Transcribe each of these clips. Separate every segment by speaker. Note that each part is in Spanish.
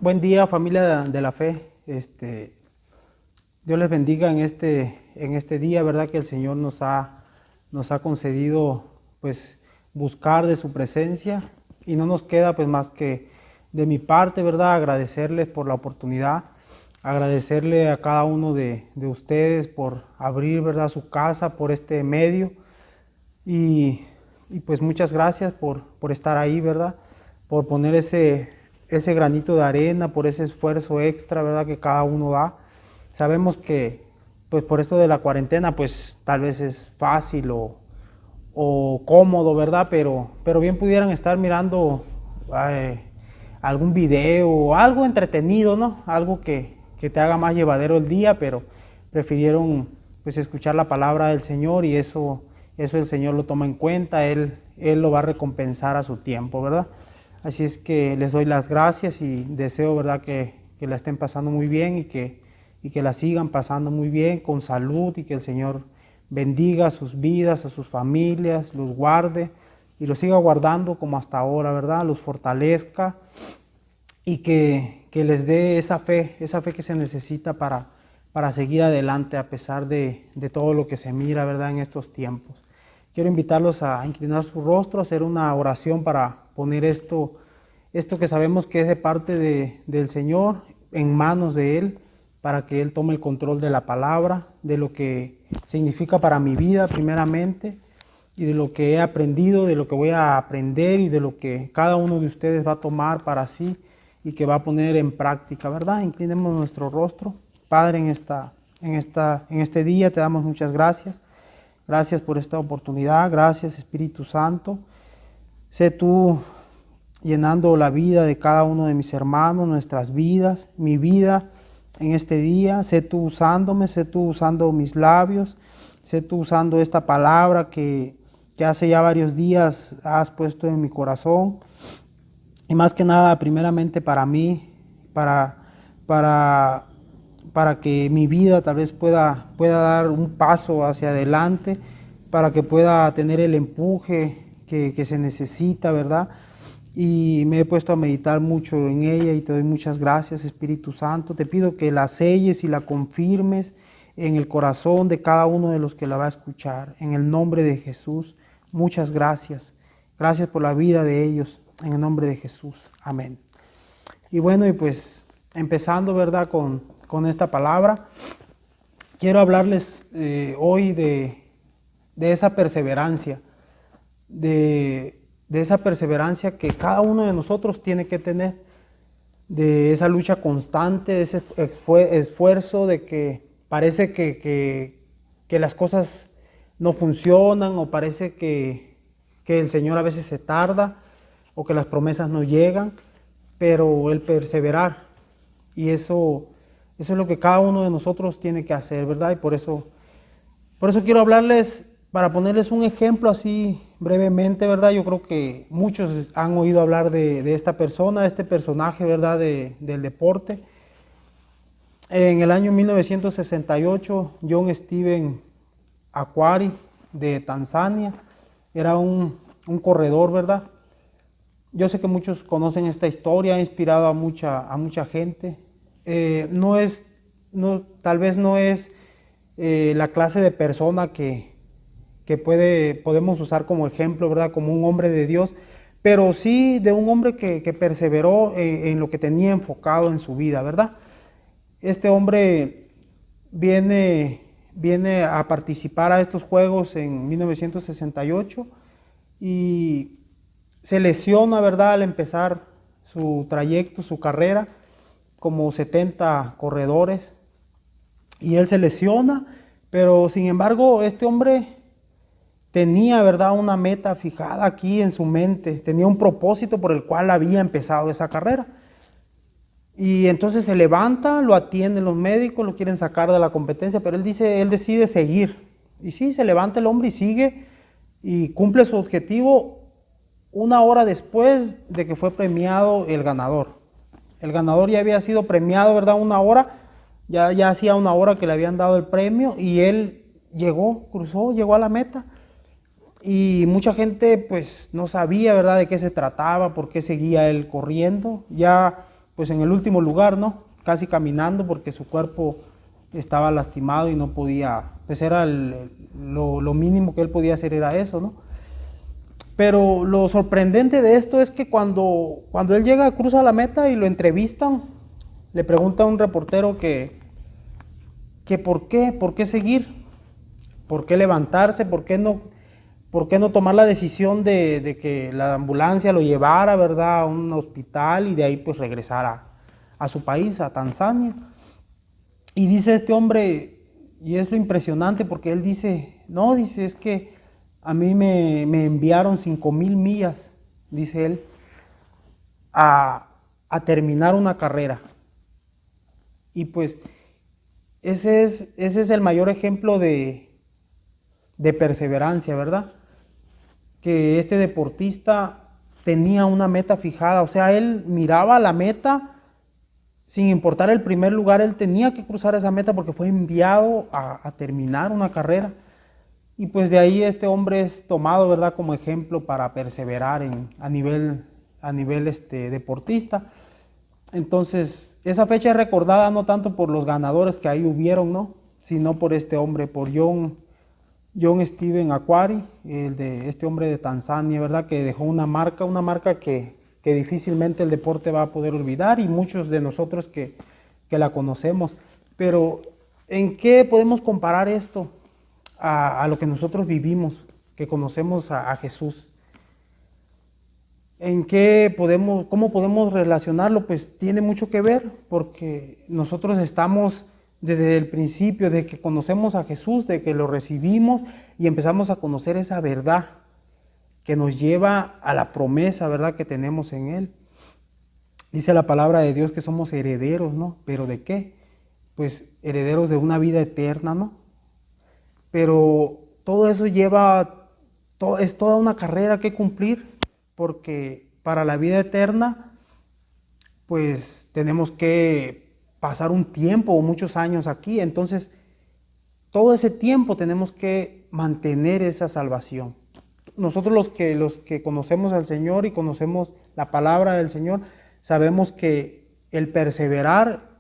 Speaker 1: Buen día, familia de la fe. Dios les bendiga en este día, ¿verdad? Que el Señor nos ha concedido, pues, buscar de su presencia, y no nos queda, pues, más que de mi parte, ¿verdad? Agradecerles por la oportunidad, agradecerle a cada uno de ustedes por abrir, ¿verdad?, su casa por este medio, y pues muchas gracias por estar ahí, ¿verdad? Por poner ese granito de arena, por ese esfuerzo extra, ¿verdad?, que cada uno da. Sabemos que, pues, por esto de la cuarentena, pues, tal vez es fácil o cómodo, ¿verdad? Pero bien pudieran estar mirando algún video o algo entretenido, ¿no? Algo que te haga más llevadero el día, pero prefirieron, pues, escuchar la palabra del Señor, y eso el Señor lo toma en cuenta. Él lo va a recompensar a su tiempo, ¿verdad? Así es que les doy las gracias y deseo, ¿verdad?, que la estén pasando muy bien y que la sigan pasando muy bien, con salud, y que el Señor bendiga sus vidas, a sus familias, los guarde y los siga guardando como hasta ahora, ¿verdad? Los fortalezca y que les dé esa fe que se necesita para seguir adelante a pesar de todo lo que se mira, ¿verdad?, en estos tiempos. Quiero invitarlos a inclinar su rostro, a hacer una oración para poner esto que sabemos que es de parte del Señor en manos de Él, para que Él tome el control de la palabra, de lo que significa para mi vida primeramente, y de lo que he aprendido, de lo que voy a aprender, y de lo que cada uno de ustedes va a tomar para sí y que va a poner en práctica, ¿verdad? Inclinemos nuestro rostro. Padre, en este día te damos muchas gracias. Gracias por esta oportunidad. Gracias, Espíritu Santo. Sé tú llenando la vida de cada uno de mis hermanos, nuestras vidas, mi vida en este día. Sé tú usándome, sé tú usando mis labios, sé tú usando esta palabra que hace ya varios días has puesto en mi corazón. Y más que nada, primeramente para mí, para que mi vida tal vez pueda dar un paso hacia adelante, para que pueda tener el empuje que se necesita, ¿verdad? Y me he puesto a meditar mucho en ella, y te doy muchas gracias, Espíritu Santo. Te pido que la selles y la confirmes en el corazón de cada uno de los que la va a escuchar. En el nombre de Jesús, muchas gracias. Gracias por la vida de ellos, en el nombre de Jesús. Amén. Y bueno, y pues empezando, ¿verdad?, con esta palabra, quiero hablarles hoy de esa perseverancia, de esa perseverancia que cada uno de nosotros tiene que tener, de esa lucha constante, de ese esfuerzo de que parece que las cosas no funcionan, o parece que el Señor a veces se tarda, o que las promesas no llegan, pero el perseverar, y eso es lo que cada uno de nosotros tiene que hacer, ¿verdad? Y por eso quiero hablarles, para ponerles un ejemplo así brevemente, ¿verdad? Yo creo que muchos han oído hablar de esta persona, de este personaje, ¿verdad?, del deporte. En el año 1968, John Steven Akhwari, de Tanzania, era un corredor, ¿verdad? Yo sé que muchos conocen esta historia, ha inspirado a mucha gente. Tal vez no es la clase de persona que podemos usar como ejemplo, ¿verdad?, como un hombre de Dios, pero sí de un hombre que perseveró en lo que tenía enfocado en su vida, ¿verdad? Este hombre viene a participar a estos Juegos en 1968 y se lesiona, ¿verdad?, al empezar su trayecto, su carrera, como 70 corredores, y él se lesiona, pero sin embargo este hombre tenía, ¿verdad?, una meta fijada aquí en su mente, tenía un propósito por el cual había empezado esa carrera. Y entonces se levanta, lo atienden los médicos, lo quieren sacar de la competencia, pero él decide seguir. Y sí, se levanta el hombre y sigue, y cumple su objetivo 1 hora después de que fue premiado el ganador. El ganador ya había sido premiado, ¿verdad?, 1 hora, ya hacía 1 hora que le habían dado el premio, y él llegó a la meta. Y mucha gente pues no sabía, ¿verdad?, de qué se trataba, por qué seguía él corriendo. Ya pues en el último lugar, ¿no? Casi caminando porque su cuerpo estaba lastimado y no podía, pues era lo mínimo que él podía hacer era eso, ¿no? Pero lo sorprendente de esto es que cuando él llega, cruza la meta y lo entrevistan, le pregunta a un reportero que por qué seguir, por qué levantarse, por qué no tomar la decisión de que la ambulancia lo llevara, ¿verdad?, a un hospital y de ahí pues regresar a su país, a Tanzania. Y dice este hombre, y es lo impresionante porque él dice, no, dice, es que a mí me enviaron 5,000 millas, dice él, a terminar una carrera. Y pues ese es el mayor ejemplo de perseverancia, ¿verdad? Que este deportista tenía una meta fijada, o sea, él miraba la meta, sin importar el primer lugar, él tenía que cruzar esa meta porque fue enviado a terminar una carrera. Y pues de ahí este hombre es tomado, ¿verdad?, como ejemplo para perseverar a nivel deportista. Entonces, esa fecha es recordada no tanto por los ganadores que ahí hubieron, ¿no?, sino por este hombre, por John Stephen Akhwari, este hombre de Tanzania, ¿verdad?, que dejó una marca que difícilmente el deporte va a poder olvidar y muchos de nosotros que la conocemos. Pero, ¿en qué podemos comparar esto a lo que nosotros vivimos, que conocemos a Jesús? ¿Cómo podemos relacionarlo? Pues tiene mucho que ver, porque nosotros estamos desde el principio, de que conocemos a Jesús, de que lo recibimos y empezamos a conocer esa verdad que nos lleva a la promesa, ¿verdad?, que tenemos en Él. Dice la palabra de Dios que somos herederos, ¿no? ¿Pero de qué? Pues herederos de una vida eterna, ¿no? Pero todo eso es toda una carrera que cumplir, porque para la vida eterna, pues tenemos que pasar un tiempo o muchos años aquí. Entonces, todo ese tiempo tenemos que mantener esa salvación. Nosotros los que conocemos al Señor y conocemos la palabra del Señor, sabemos que el perseverar,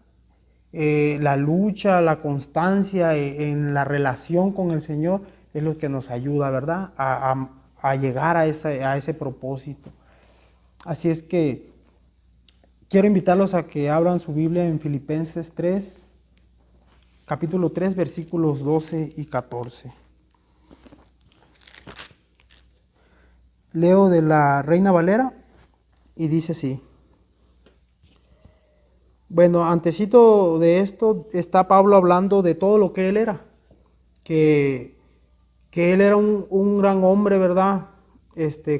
Speaker 1: la lucha, la constancia en la relación con el Señor es lo que nos ayuda, ¿verdad?, a llegar a ese propósito. Así es que quiero invitarlos a que abran su Biblia en Filipenses 3, capítulo 3, versículos 12 y 14. Leo de la Reina Valera y dice así. Bueno, antesito de esto está Pablo hablando de todo lo que él era, que él era un gran hombre, ¿verdad?,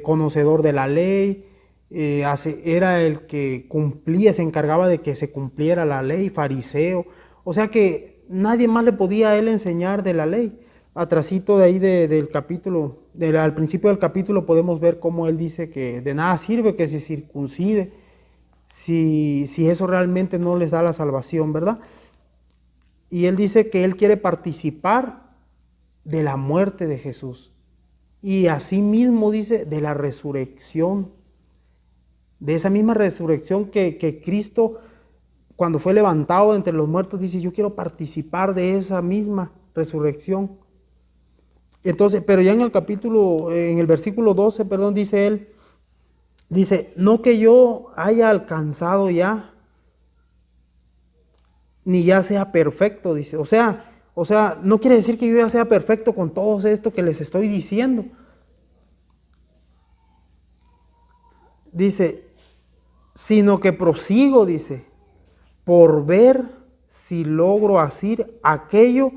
Speaker 1: conocedor de la ley, era el que cumplía, se encargaba de que se cumpliera la ley, fariseo, o sea que nadie más le podía a él enseñar de la ley. Atrasito de ahí del capítulo, al principio del capítulo podemos ver cómo él dice que de nada sirve que se circuncide si eso realmente no les da la salvación, ¿verdad? Y él dice que él quiere participar de la muerte de Jesús y asimismo dice de la resurrección, de esa misma resurrección que Cristo, cuando fue levantado entre los muertos, dice, yo quiero participar de esa misma resurrección. Entonces, pero ya en el versículo 12, dice él, dice, no que yo haya alcanzado ya, ni ya sea perfecto, dice. O sea, no quiere decir que yo ya sea perfecto con todo esto que les estoy diciendo. Dice, sino que prosigo, dice, por ver si logro hacer aquello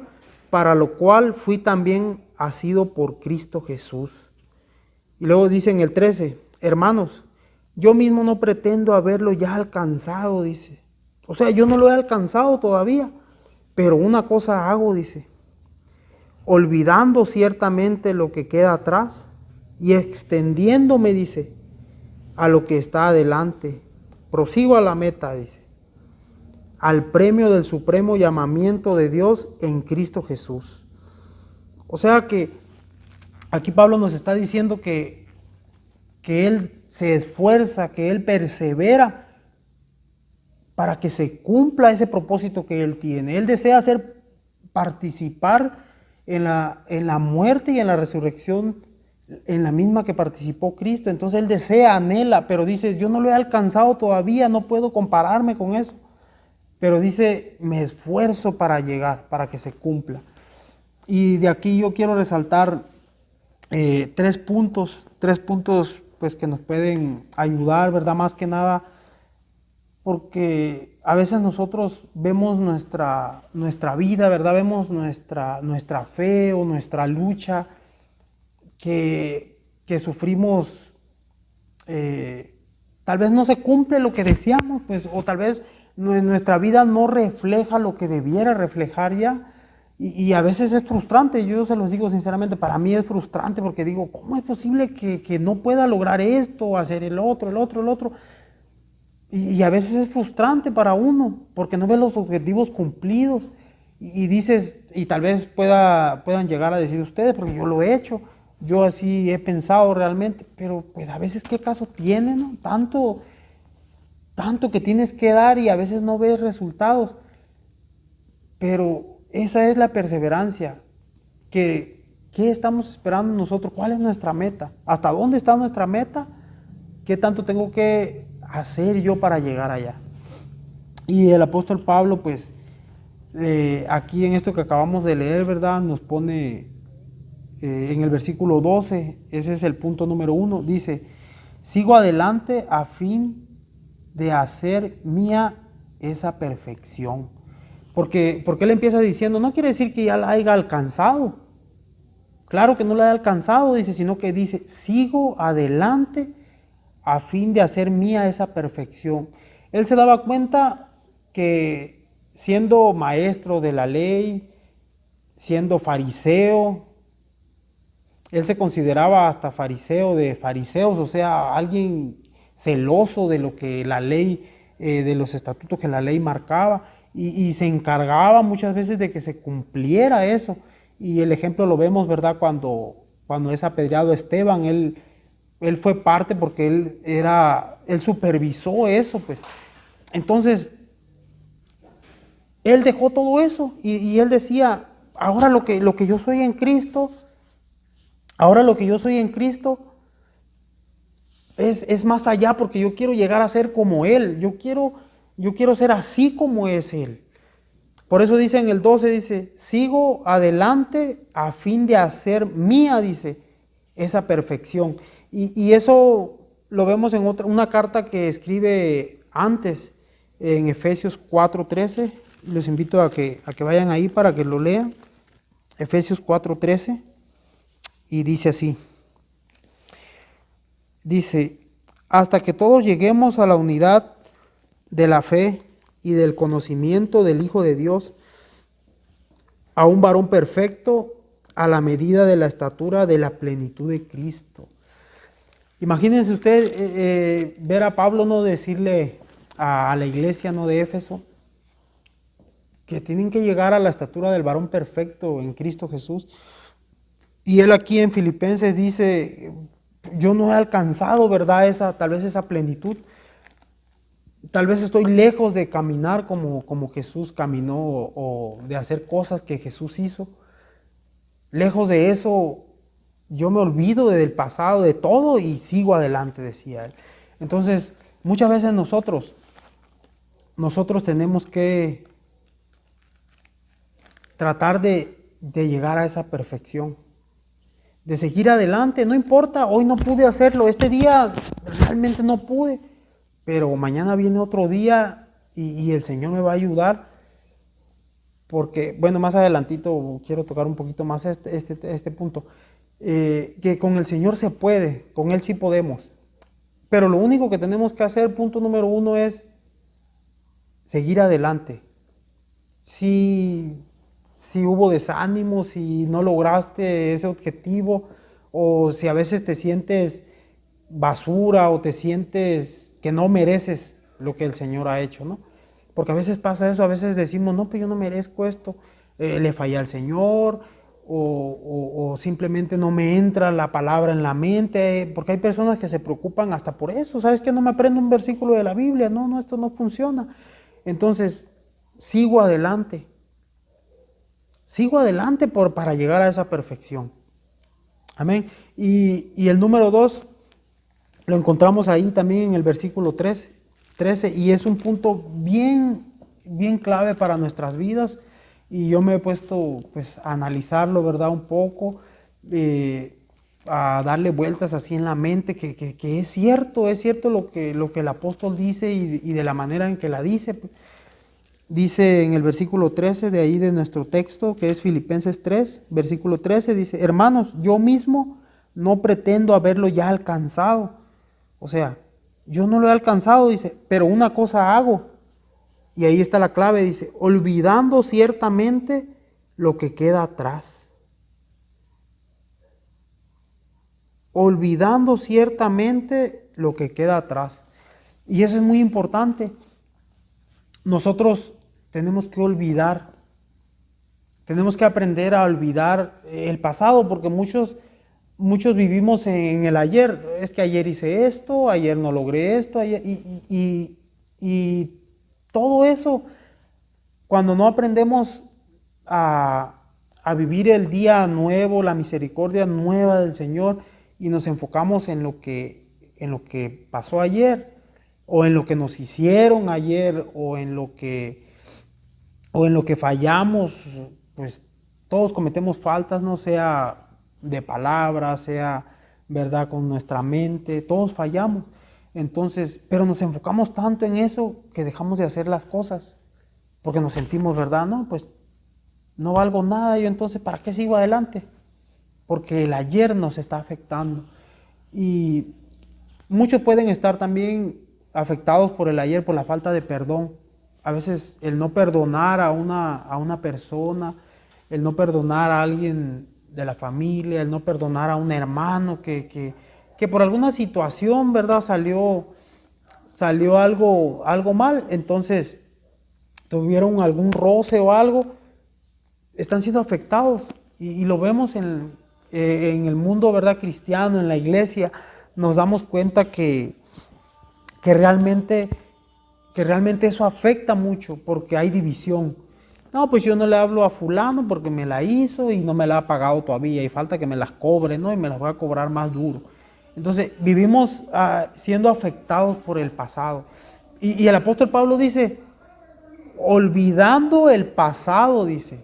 Speaker 1: para lo cual fui también asido por Cristo Jesús. Y luego dice en el 13, hermanos, yo mismo no pretendo haberlo ya alcanzado, dice. O sea, yo no lo he alcanzado todavía, pero una cosa hago, dice, olvidando ciertamente lo que queda atrás y extendiéndome, dice, a lo que está adelante. Prosigo a la meta, dice, al premio del supremo llamamiento de Dios en Cristo Jesús. O sea que aquí Pablo nos está diciendo que él se esfuerza, que él persevera para que se cumpla ese propósito que Él tiene. Él desea hacer participar en la muerte y en la resurrección, en la misma que participó Cristo. Entonces Él desea, anhela, pero dice, yo no lo he alcanzado todavía, no puedo compararme con eso. Pero dice, me esfuerzo para llegar, para que se cumpla. Y de aquí yo quiero resaltar tres puntos pues que nos pueden ayudar, ¿verdad? Más que nada, porque a veces nosotros vemos nuestra vida, ¿verdad? Vemos nuestra fe o nuestra lucha que sufrimos, tal vez no se cumple lo que deseamos, pues, o tal vez nuestra vida no refleja lo que debiera reflejar ya. Y a veces es frustrante, yo se los digo sinceramente, para mí es frustrante porque digo, ¿cómo es posible que no pueda lograr esto, hacer el otro? Y a veces es frustrante para uno porque no ve los objetivos cumplidos. Y dices, y tal vez puedan llegar a decir ustedes, porque yo lo he hecho, yo así he pensado realmente, pero pues a veces qué caso tiene, ¿no? Tanto que tienes que dar y a veces no ves resultados. Pero esa es la perseverancia. ¿Qué estamos esperando nosotros? ¿Cuál es nuestra meta? ¿Hasta dónde está nuestra meta? ¿Qué tanto tengo que hacer yo para llegar allá? Y el apóstol Pablo, pues, aquí en esto que acabamos de leer, ¿verdad? Nos pone en el versículo 12, ese es el punto número 1, dice, sigo adelante a fin de hacer mía esa porque él empieza diciendo, no quiere decir que ya la haya alcanzado. Claro que no la haya alcanzado, dice, sino que dice, sigo adelante a fin de hacer mía esa perfección. Él se daba cuenta que siendo maestro de la ley, siendo fariseo, él se consideraba hasta fariseo de fariseos, o sea, alguien celoso de lo que la ley, de los estatutos que la ley marcaba, y se encargaba muchas veces de que se cumpliera eso. Y el ejemplo lo vemos, ¿verdad? Cuando es apedreado Esteban, él fue parte porque él supervisó eso, pues. Entonces, él dejó todo eso y él decía, ahora lo que yo soy en Cristo, ahora lo que yo soy en Cristo es más allá porque yo quiero llegar a ser como Él, yo quiero ser así como es Él. Por eso dice en el 12, dice, sigo adelante a fin de hacer mía, dice, esa perfección. Y eso lo vemos en una carta que escribe antes, en Efesios 4:13. Los invito a que vayan ahí para que lo lean. Efesios 4:13. Y dice así. Dice, hasta que todos lleguemos a la unidad de la fe y del conocimiento del Hijo de Dios, a un varón perfecto, a la medida de la estatura de la plenitud de Cristo. Imagínense usted ver a Pablo no decirle a la iglesia no de Éfeso que tienen que llegar a la estatura del varón perfecto en Cristo Jesús. Y él aquí en Filipenses dice, yo no he alcanzado, ¿verdad? Tal vez esa plenitud. Tal vez estoy lejos de caminar como Jesús caminó o de hacer cosas que Jesús hizo. Lejos de eso, yo me olvido del pasado, de todo y sigo adelante, decía él. Entonces, muchas veces nosotros tenemos que tratar de llegar a esa perfección, de seguir adelante. No importa, hoy no pude hacerlo, este día realmente no pude, pero mañana viene otro día y el Señor me va a ayudar, porque, bueno, más adelantito quiero tocar un poquito más este punto, que con el Señor se puede, con Él sí podemos, pero lo único que tenemos que hacer, punto número 1, es seguir adelante. Si hubo desánimo, si no lograste ese objetivo, o si a veces te sientes basura o te sientes que no mereces lo que el Señor ha hecho, ¿no? Porque a veces pasa eso, a veces decimos, no, pues yo no merezco esto, le fallé al Señor, o simplemente no me entra la palabra en la mente, porque hay personas que se preocupan hasta por eso. ¿Sabes qué? No me aprendo un versículo de la Biblia, no, esto no funciona. Entonces, sigo adelante. Sigo adelante para llegar a esa perfección. Amén. Y el número 2 lo encontramos ahí también en el versículo 13, y es un punto bien, bien clave para nuestras vidas. Y yo me he puesto pues a analizarlo, ¿verdad? Un poco, a darle vueltas así en la mente, que es cierto lo que el apóstol dice y de la manera en que la dice. Dice en el versículo 13 de ahí de nuestro texto, que es Filipenses 3, versículo 13, dice: hermanos, yo mismo no pretendo haberlo ya alcanzado. O sea, yo no lo he alcanzado, dice, pero una cosa hago. Y ahí está la clave, dice: olvidando ciertamente lo que queda atrás. Olvidando ciertamente lo que queda atrás. Y eso es muy importante. Nosotros tenemos que olvidar. Tenemos que aprender a olvidar el pasado, porque muchos vivimos en el ayer. Es que ayer hice esto, ayer no logré esto, ayer, y todo eso, cuando no aprendemos a vivir el día nuevo, la misericordia nueva del Señor, y nos enfocamos en lo que pasó ayer, o en lo que nos hicieron ayer, o en lo que fallamos, pues todos cometemos faltas, no sea de palabras, sea verdad con nuestra mente, todos fallamos. Entonces, pero nos enfocamos tanto en eso que dejamos de hacer las cosas, porque nos sentimos, ¿verdad? No, pues no valgo nada, yo entonces, ¿para qué sigo adelante? Porque el ayer nos está afectando. Y muchos pueden estar también afectados por el ayer, por la falta de perdón. A veces el no perdonar a una persona, el no perdonar a alguien de la familia, el no perdonar a un hermano que por alguna situación, ¿verdad? Salió algo mal, entonces tuvieron algún roce o algo, están siendo afectados. Y lo vemos en el mundo, ¿verdad? Cristiano, en la iglesia, nos damos cuenta que realmente eso afecta mucho, porque hay división. No, pues yo no le hablo a fulano porque me la hizo y no me la ha pagado todavía y falta que me las cobre, ¿no? Y me las voy a cobrar más duro. Entonces vivimos siendo afectados por el pasado. Y el apóstol Pablo dice: olvidando el pasado, dice.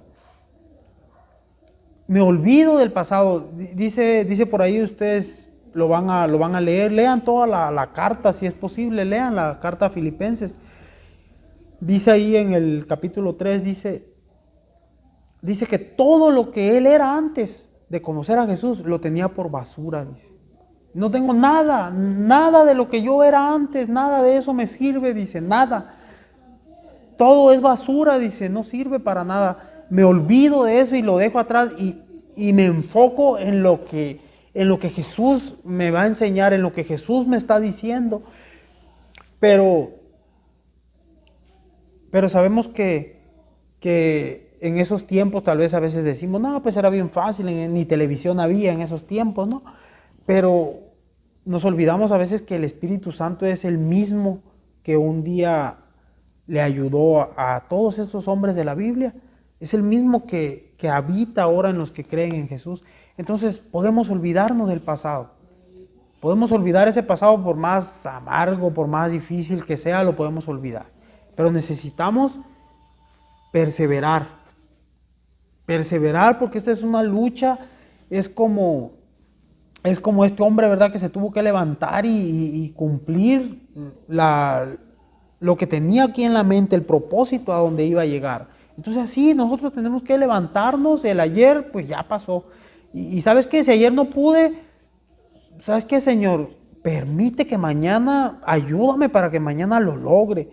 Speaker 1: Me olvido del pasado. Dice por ahí, ustedes lo van a leer. Lean toda la carta, si es posible. Lean la carta a Filipenses. Dice ahí en el capítulo 3, dice que todo lo que él era antes de conocer a Jesús lo tenía por basura, dice. No tengo nada de lo que yo era antes, nada de eso me sirve, dice, nada. Todo es basura, dice, no sirve para nada. Me olvido de eso y lo dejo atrás y me enfoco en lo que Jesús me va a enseñar, en lo que Jesús me está diciendo. Pero sabemos que en esos tiempos tal vez a veces decimos: no, pues era bien fácil, ni televisión había en esos tiempos, ¿no? Pero nos olvidamos a veces que el Espíritu Santo es el mismo que un día le ayudó a todos estos hombres de la Biblia. Es el mismo que habita ahora en los que creen en Jesús. Entonces podemos olvidarnos del pasado. Podemos olvidar ese pasado, por más amargo, por más difícil que sea, lo podemos olvidar. Pero necesitamos perseverar. Perseverar, porque esta es una lucha. Es como este hombre, ¿verdad?, que se tuvo que levantar y cumplir lo que tenía aquí en la mente, el propósito a donde iba a llegar. Entonces así nosotros tenemos que levantarnos. El ayer pues ya pasó. Y ¿sabes qué? Si ayer no pude, ¿sabes qué, Señor? Permite que mañana, ayúdame para que mañana lo logre.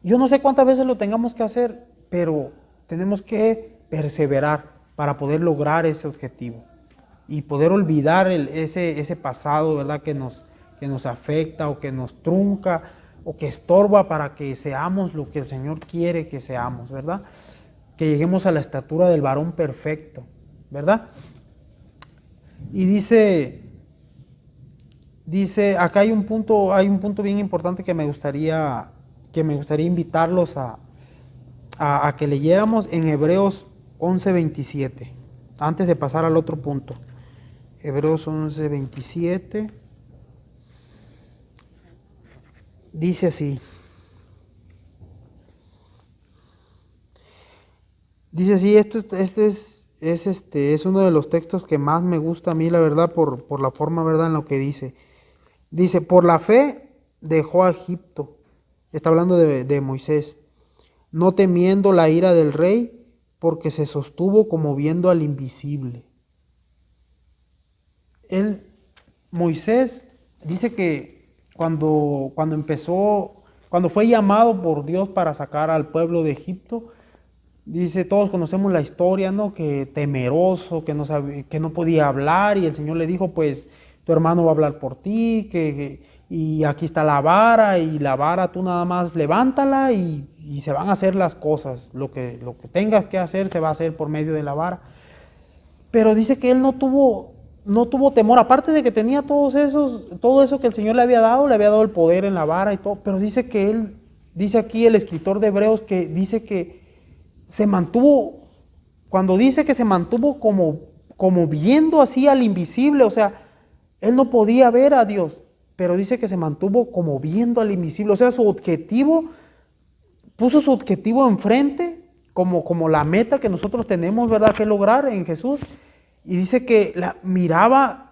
Speaker 1: Yo no sé cuántas veces lo tengamos que hacer, pero tenemos que perseverar para poder lograr ese objetivo y poder olvidar ese pasado, ¿verdad?, que nos afecta o que nos trunca o que estorba para que seamos lo que el Señor quiere que seamos, ¿verdad? Que lleguemos a la estatura del varón perfecto, ¿verdad? Y dice, acá hay un punto bien importante que me gustaría que me gustaría invitarlos a que leyéramos en Hebreos 11:27, antes de pasar al otro punto. Hebreos 11:27 dice así. Dice así, es uno de los textos que más me gusta a mí, la verdad, por la forma, verdad, en lo que dice. Dice, por la fe dejó a Egipto. Está hablando de Moisés. No temiendo la ira del rey, porque se sostuvo como viendo al invisible. Moisés, dice que cuando fue llamado por Dios para sacar al pueblo de Egipto, dice, todos conocemos la historia, ¿no? Que temeroso, que no podía hablar, y el Señor le dijo, pues, tu hermano va a hablar por ti, y aquí está la vara, y la vara tú nada más levántala, y se van a hacer las cosas. Lo que tengas que hacer se va a hacer por medio de la vara. Pero dice que él no tuvo temor, aparte de que tenía todo eso que el Señor le había dado el poder en la vara y todo, pero dice que dice aquí el escritor de Hebreos, que dice que se mantuvo, cuando dice que se mantuvo como viendo así al invisible, o sea, él no podía ver a Dios, pero dice que se mantuvo como viendo al invisible, o sea, puso su objetivo enfrente, como la meta que nosotros tenemos, ¿verdad?, que lograr en Jesús, y dice que miraba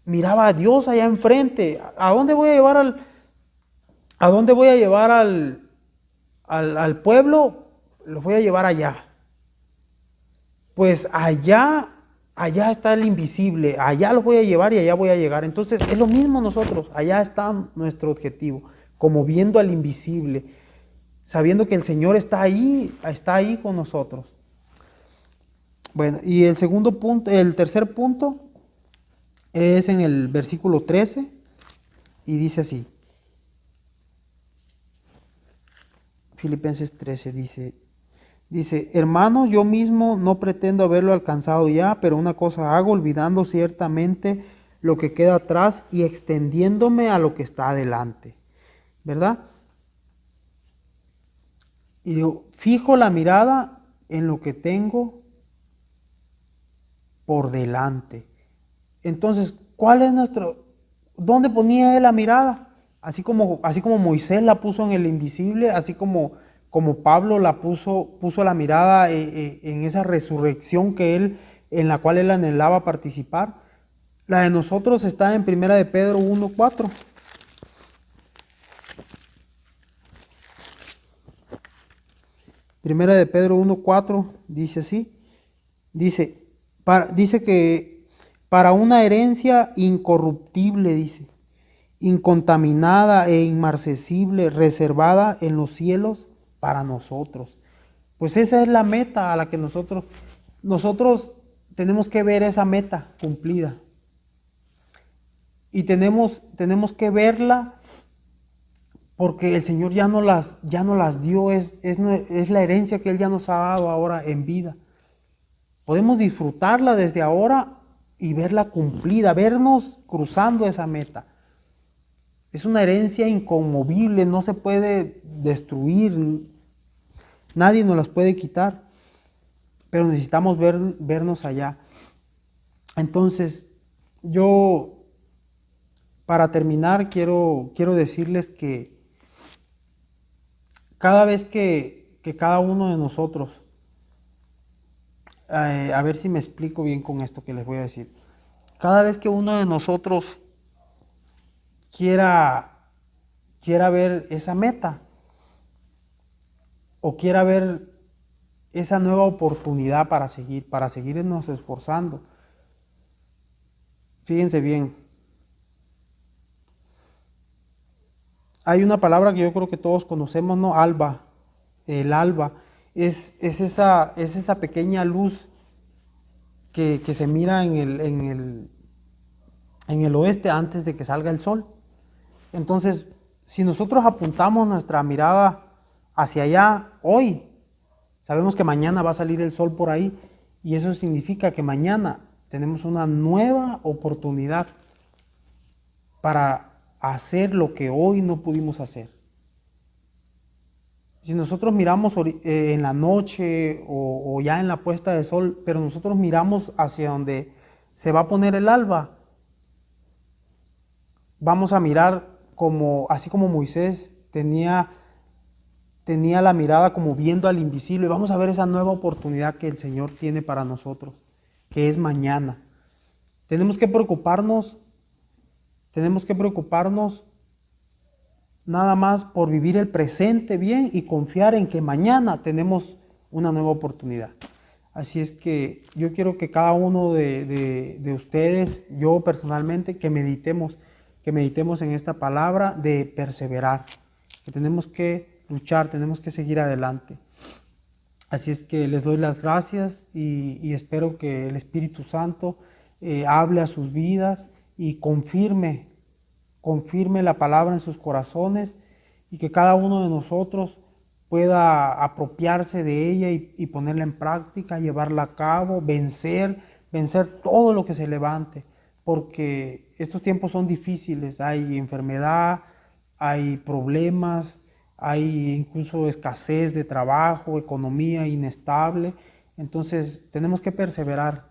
Speaker 1: a Dios allá enfrente. ¿A dónde voy a llevar al pueblo? Los voy a llevar allá. Pues allá está el invisible, allá los voy a llevar y allá voy a llegar. Entonces es lo mismo nosotros, allá está nuestro objetivo, como viendo al invisible, sabiendo que el Señor está ahí con nosotros. Bueno, y el tercer punto es en el versículo 13 y dice así. Filipenses 13 dice, hermanos, yo mismo no pretendo haberlo alcanzado ya, pero una cosa hago, olvidando ciertamente lo que queda atrás y extendiéndome a lo que está adelante. ¿Verdad? Y digo, fijo la mirada en lo que tengo por delante. Entonces, ¿dónde ponía él la mirada? Así como Moisés la puso en el invisible, así como Pablo puso la mirada en esa resurrección en la cual él anhelaba participar. La de nosotros está en 1 de Pedro 1:4. Primera de Pedro 1:4 dice así. Dice que para una herencia incorruptible, dice, incontaminada e inmarcesible, reservada en los cielos para nosotros. Pues esa es la meta a la que nosotros tenemos que ver esa meta cumplida. Y tenemos que verla porque el Señor ya no las dio, es la herencia que Él ya nos ha dado ahora en vida. Podemos disfrutarla desde ahora y verla cumplida, vernos cruzando esa meta. Es una herencia inconmovible, no se puede destruir, nadie nos las puede quitar, pero necesitamos vernos allá. Entonces, yo, para terminar, quiero decirles que cada vez que cada uno de nosotros, a ver si me explico bien con esto que les voy a decir, cada vez que uno de nosotros quiera ver esa meta o quiera ver esa nueva oportunidad para seguirnos esforzando, fíjense bien, hay una palabra que yo creo que todos conocemos, ¿no? Alba. El alba es esa pequeña luz que se mira en el oeste antes de que salga el sol. Entonces, si nosotros apuntamos nuestra mirada hacia allá hoy, sabemos que mañana va a salir el sol por ahí, y eso significa que mañana tenemos una nueva oportunidad para hacer lo que hoy no pudimos hacer. Si nosotros miramos en la noche o ya en la puesta de sol, pero nosotros miramos hacia donde se va a poner el alba, vamos a mirar como, así como Moisés tenía la mirada como viendo al invisible. Vamos a ver esa nueva oportunidad que el Señor tiene para nosotros, que es mañana. Tenemos que preocuparnos nada más por vivir el presente bien y confiar en que mañana tenemos una nueva oportunidad. Así es que yo quiero que cada uno de ustedes, yo personalmente, que meditemos en esta palabra de perseverar, que tenemos que luchar, tenemos que seguir adelante. Así es que les doy las gracias y espero que el Espíritu Santo hable a sus vidas y confirme la palabra en sus corazones y que cada uno de nosotros pueda apropiarse de ella y ponerla en práctica, llevarla a cabo, vencer todo lo que se levante, porque estos tiempos son difíciles, hay enfermedad, hay problemas, hay incluso escasez de trabajo, economía inestable. Entonces tenemos que perseverar,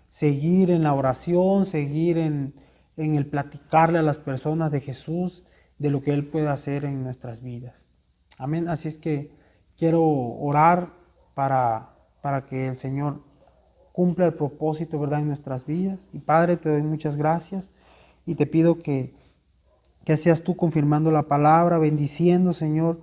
Speaker 1: seguir en la oración, seguir en el platicarle a las personas de Jesús, de lo que Él puede hacer en nuestras vidas. Amén. Así es que quiero orar para que el Señor cumpla el propósito, ¿verdad?, en nuestras vidas. Y Padre, te doy muchas gracias y te pido que seas tú confirmando la palabra, bendiciendo, Señor,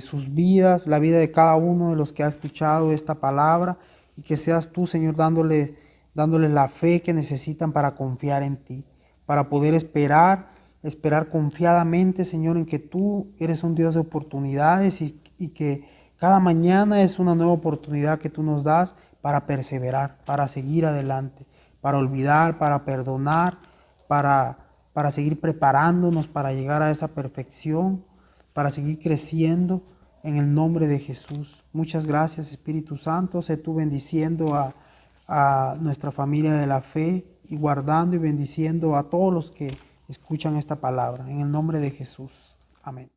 Speaker 1: sus vidas, la vida de cada uno de los que ha escuchado esta palabra, y que seas tú, Señor, dándoles la fe que necesitan para confiar en ti, para poder esperar confiadamente, Señor, en que tú eres un Dios de oportunidades y que cada mañana es una nueva oportunidad que tú nos das para perseverar, para seguir adelante, para olvidar, para perdonar, para seguir preparándonos para llegar a esa perfección, para seguir creciendo en el nombre de Jesús. Muchas gracias, Espíritu Santo. Sé tú bendiciendo a nuestra familia de la fe y guardando y bendiciendo a todos los que escuchan esta palabra. En el nombre de Jesús. Amén.